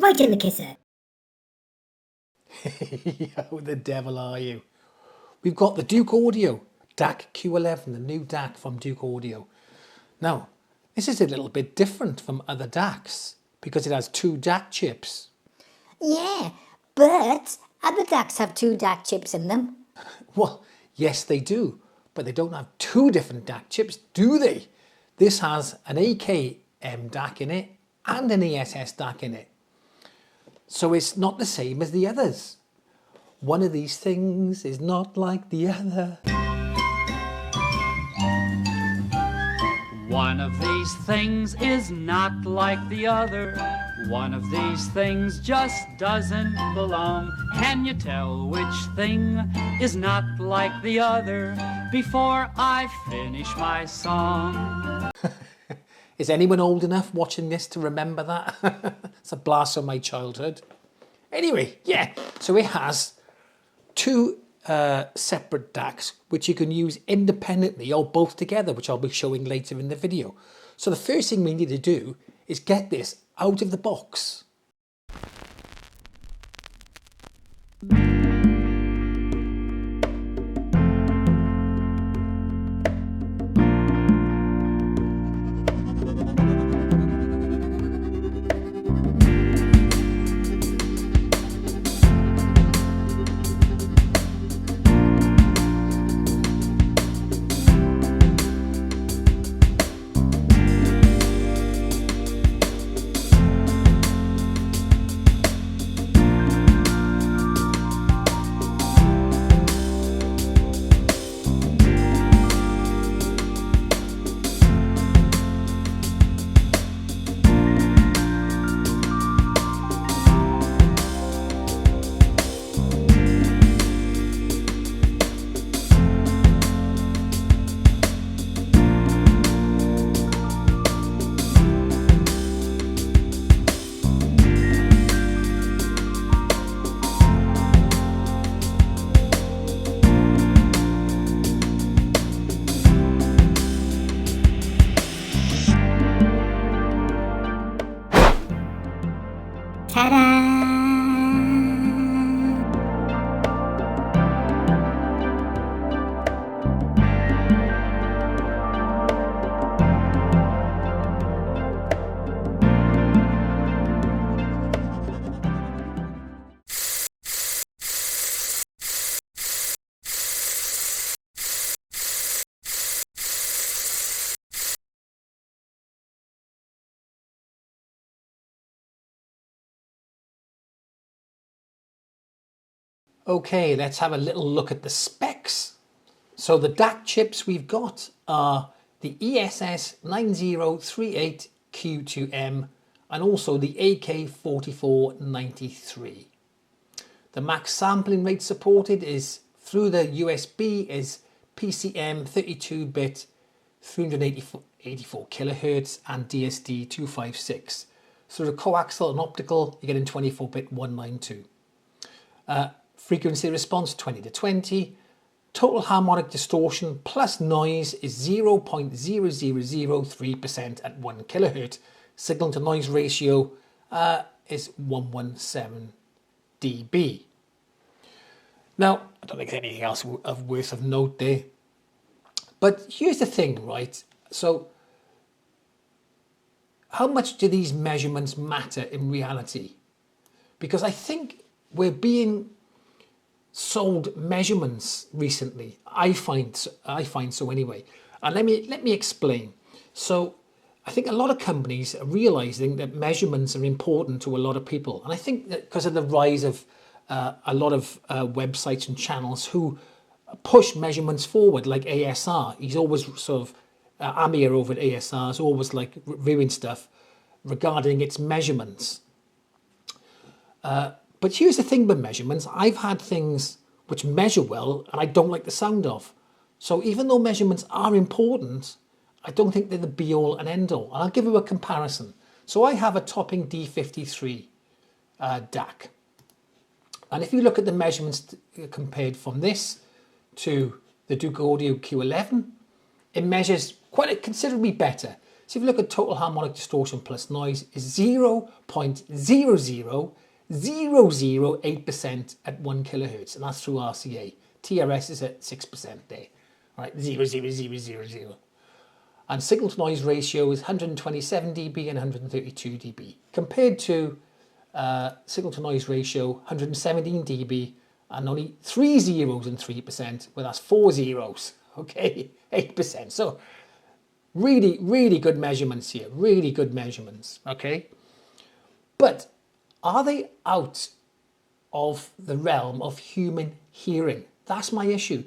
right in the kisser. How the devil are you? We've got the Douk Audio DAC-Q11, the new DAC from Douk Audio. Now, this is a little bit different from other DACs because it has 2 DAC chips. Yeah, but other DACs have 2 DAC chips in them. Well, yes they do, but they don't have 2 different DAC chips, do they? This has an AKM DAC in it and an ESS DAC in it. So it's not the same as the others. One of these things is not like the other. One of these things is not like the other. One of these things just doesn't belong. Can you tell which thing is not like the other before I finish my song? Is anyone old enough watching this to remember that? It's a blast from my childhood. Anyway, yeah, so it has 2 separate DACs which you can use independently or both together, which I'll be showing later in the video. So the first thing we need to do is get this out of the box. Ta-da! Okay, let's have a little look at the specs. So the DAC chips we've got are the ESS 9038Q2M and also the AK4493. The max sampling rate supported is through the USB is PCM 32-bit 384 kilohertz and DSD 256. Through the coaxial and optical, you're getting 24-bit 192. Frequency response 20 to 20. Total harmonic distortion plus noise is 0.0003% at 1 kilohertz. Signal to noise ratio is 117 dB. Now, I don't think there's anything else worth of note there. But here's the thing, right? So, how much do these measurements matter in reality? Because I think we're being sold measurements recently. I find so anyway. And let me explain. So I think a lot of companies are realizing that measurements are important to a lot of people. And I think that because of the rise of a lot of websites and channels who push measurements forward, like ASR. He's always sort of, Amir over at ASR is always like reviewing stuff regarding its measurements. But here's the thing with measurements. I've had things which measure well and I don't like the sound of. So even though measurements are important, I don't think they're the be all and end all. And I'll give you a comparison. So I have a Topping D53 DAC. And if you look at the measurements compared from this to the Douk Audio Q11, it measures quite considerably better. So if you look at total harmonic distortion plus noise is 0.00008% at 1 kilohertz, and that's through RCA. TRS is at 6% there, right? 0.00000. And signal to noise ratio is 127 dB and 132 dB, compared to signal to noise ratio 117 dB and only 3 zeros and 3%, well, that's 4 zeros, okay, 8%. So really, really good measurements here, really good measurements, okay? But are they out of the realm of human hearing? That's my issue.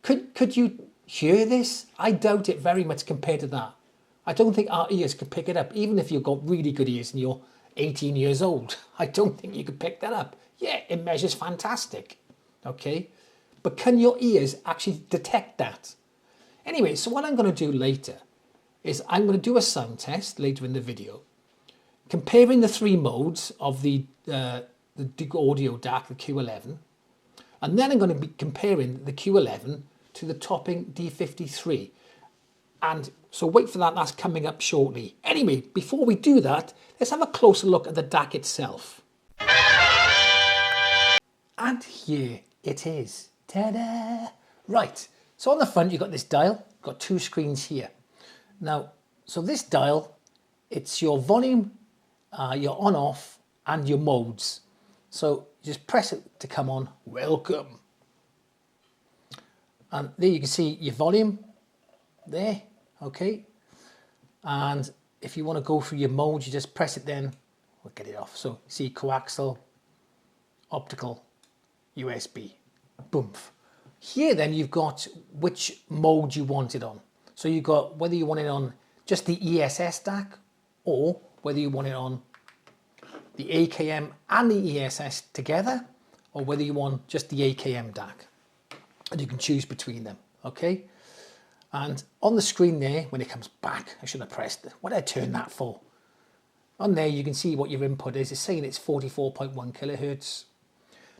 Could you hear this? I doubt it very much compared to that. I don't think our ears could pick it up, even if you've got really good ears and you're 18 years old. I don't think you could pick that up. Yeah, it measures fantastic, okay? But can your ears actually detect that? Anyway, so what I'm going to do later is I'm going to do a sound test later in the video, comparing the 3 modes of the Douk Audio DAC, the Q11, and then I'm going to be comparing the Q11 to the topping D53. And so wait for that, that's coming up shortly. Anyway, before we do that, let's have a closer look at the DAC itself. And here it is. Ta-da! Right, so on the front you've got this dial, got 2 screens here. Now, so this dial, it's your volume, your on-off, and your modes. So just press it to come on, welcome. And there you can see your volume there, okay? And if you want to go through your modes, you just press it then, we'll get it off. So see coaxial, optical, USB, boom. Here then you've got which mode you want it on. So you've got whether you want it on just the ESS DAC or whether you want it on the AKM and the ESS together, or whether you want just the AKM DAC. And you can choose between them, okay? And on the screen there, when it comes back, I should have pressed it. What did I turn that for? On there, you can see what your input is. It's saying it's 44.1 kilohertz.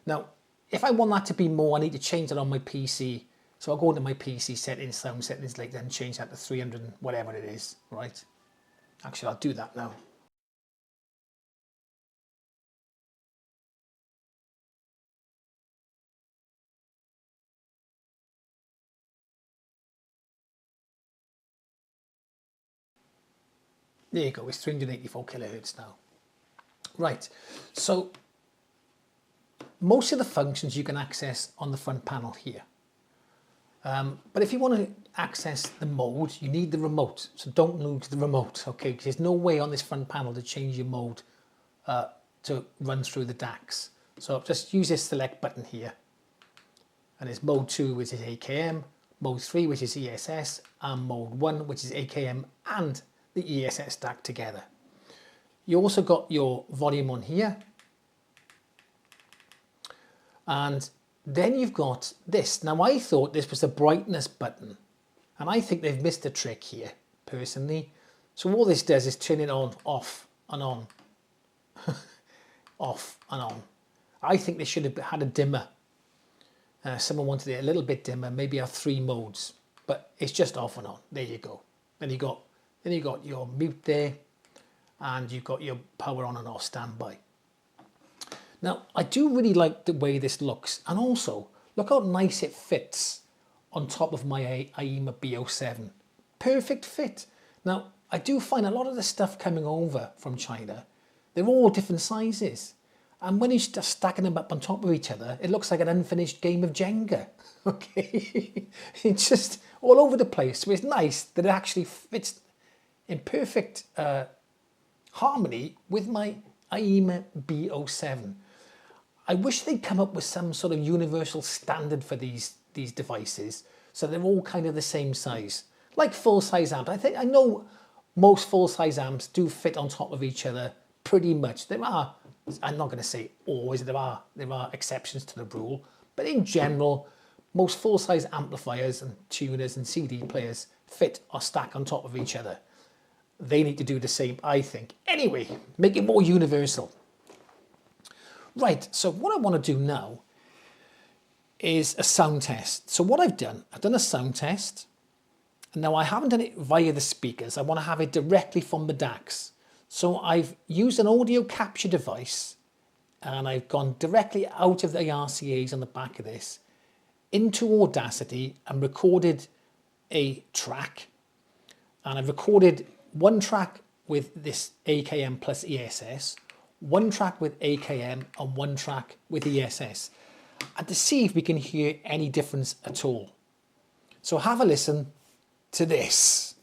Now, if I want that to be more, I need to change it on my PC. So I'll go into my PC settings, sound settings, like that, and change that to 300 and whatever it is, right? Actually, I'll do that now. There you go, it's 384 kilohertz now. Right, so most of the functions you can access on the front panel here. But if you want to access the mode, you need the remote. So don't lose the remote, okay? Because there's no way on this front panel to change your mode to run through the DACs. So just use this select button here. And it's mode 2, which is AKM, mode 3, which is ESS, and mode 1, which is AKM and the ESS DAC together. You also got your volume on here. And then you've got this. Now I thought this was a brightness button, and I think they've missed a trick here, personally. So all this does is turn it on, off and on, off and on. I think they should have had a dimmer. Someone wanted it a little bit dimmer, maybe have 3 modes, but it's just off and on. There you go. Then you got your mute there, and you've got your power on and off standby. Now, I do really like the way this looks, and also look how nice it fits on top of my AIMA B07. Perfect fit. Now, I do find a lot of the stuff coming over from China, they're all different sizes. And when you start stacking them up on top of each other, it looks like an unfinished game of Jenga. Okay, it's just all over the place. So it's nice that it actually fits in perfect harmony with my AIMA B07. I wish they'd come up with some sort of universal standard for these devices, so they're all kind of the same size, like full-size amps. I know most full-size amps do fit on top of each other pretty much. There are, I'm not going to say always, there are exceptions to the rule, but in general, most full-size amplifiers and tuners and CD players fit or stack on top of each other. They need to do the same, I think. Anyway, make it more universal. Right, so what I want to do now is a sound test. So what I've done a sound test, Now I haven't done it via the speakers. I want to have it directly from the DACs. So I've used an audio capture device and I've gone directly out of the RCAs on the back of this into Audacity and recorded a track. And I've recorded one track with this AKM plus ESS, one track with AKM and one track with ESS, and to see if we can hear any difference at all. So have a listen to this.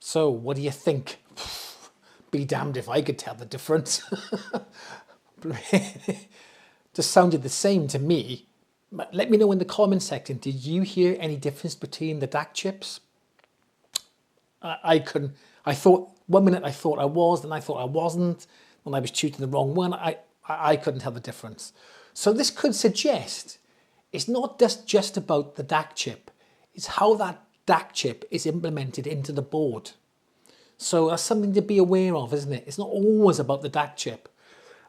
So what do you think? Be damned if I could tell the difference. Just sounded the same to me. But let me know in the comment section, did you hear any difference between the DAC chips? I couldn't. I thought, 1 minute I thought I was, then I thought I wasn't. When I was choosing the wrong one, I couldn't tell the difference. So this could suggest it's not just about the DAC chip. It's how that DAC chip is implemented into the board. So that's something to be aware of, isn't it? It's not always about the DAC chip.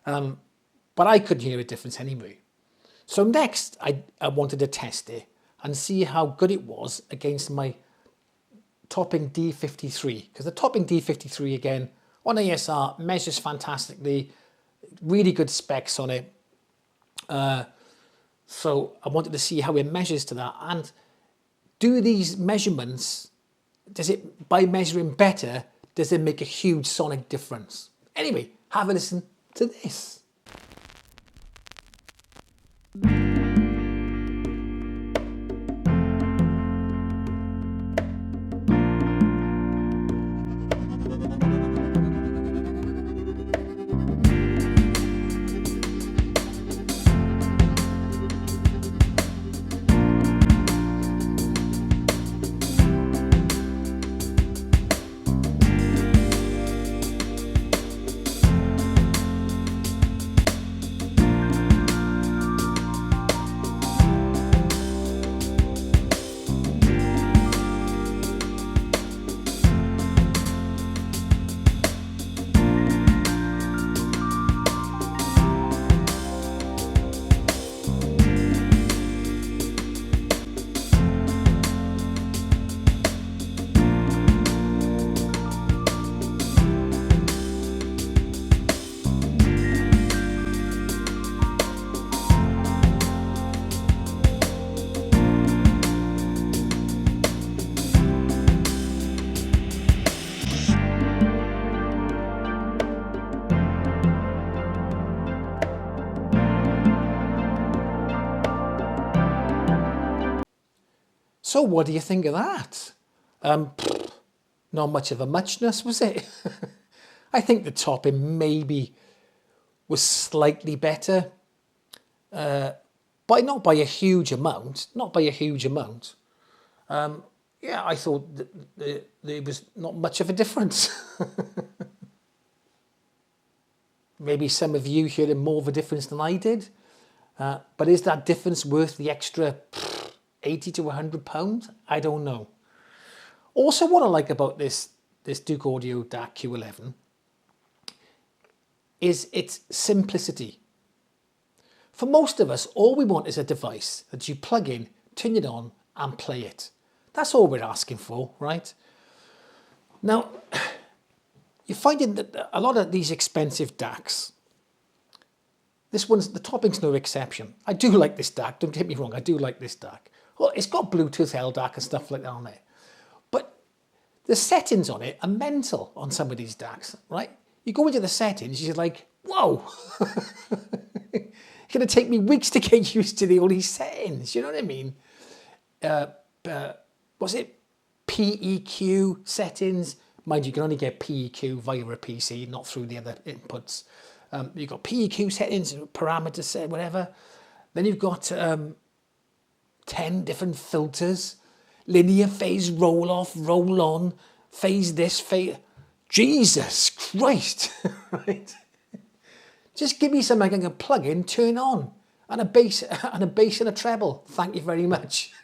But I couldn't hear a difference anyway. So next, I wanted to test it and see how good it was against my Topping D53. Because the Topping D53, again, on ASR, measures fantastically. Really good specs on it. So I wanted to see how it measures to that. And do these measurements, by measuring better, does it make a huge sonic difference? Anyway, have a listen to this. So what do you think of that? Not much of a muchness, was it? I think the topping maybe was slightly better, but not by a huge amount. Not by a huge amount. Yeah, I thought that there was not much of a difference. Maybe some of you heard more of a difference than I did. But is that difference worth the extra 80 to £100? I don't know. Also, what I like about this Douk Audio DAC-Q11 is its simplicity. For most of us, all we want is a device that you plug in, turn it on and play it. That's all we're asking for, right? Now, you're finding that a lot of these expensive DACs, the topping's no exception. I do like this DAC, don't get me wrong, I do like this DAC. Well, it's got Bluetooth LDAC and stuff like that on it. But the settings on it are mental on some of these DACs, right? You go into the settings, you're like, whoa. It's going to take me weeks to get used to all these settings, you know what I mean? Was it PEQ settings? Mind you, can only get PEQ via a PC, not through the other inputs. You've got PEQ settings, parameters set, whatever. Then you've got 10 different filters, linear, phase, roll off, roll on, phase this, phase. Jesus Christ, right? Just give me something I can plug in, turn on, and a bass and a treble. Thank you very much.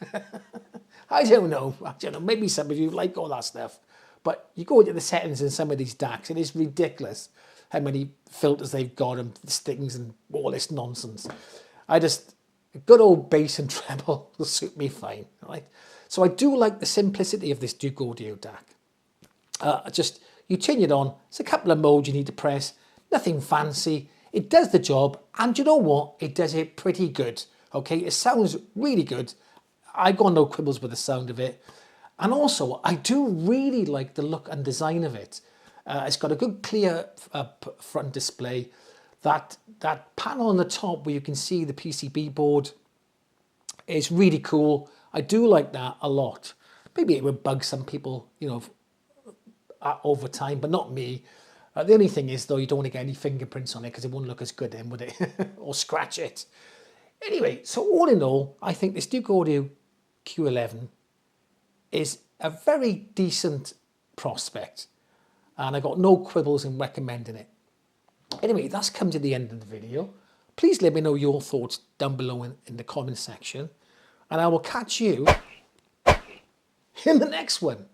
I don't know. Maybe some of you like all that stuff, but you go into the settings in some of these DACs, and it's ridiculous how many filters they've got and stings and all this nonsense. A good old bass and treble will suit me fine, right? So I do like the simplicity of this Douk Audio DAC. You turn it on, it's a couple of modes you need to press, nothing fancy. It does the job, and you know what? It does it pretty good, okay? It sounds really good. I got no quibbles with the sound of it. And also, I do really like the look and design of it. It's got a good clear front display. That panel on the top where you can see the PCB board is really cool. I do like that a lot. Maybe it would bug some people, over time, but not me. The only thing is, though, you don't want to get any fingerprints on it because it won't look as good then, would it? Or scratch it. Anyway, so all in all, I think this Douk Audio Q11 is a very decent prospect. And I got no quibbles in recommending it. Anyway, that's come to the end of the video. Please let me know your thoughts down below in the comment section. And I will catch you in the next one.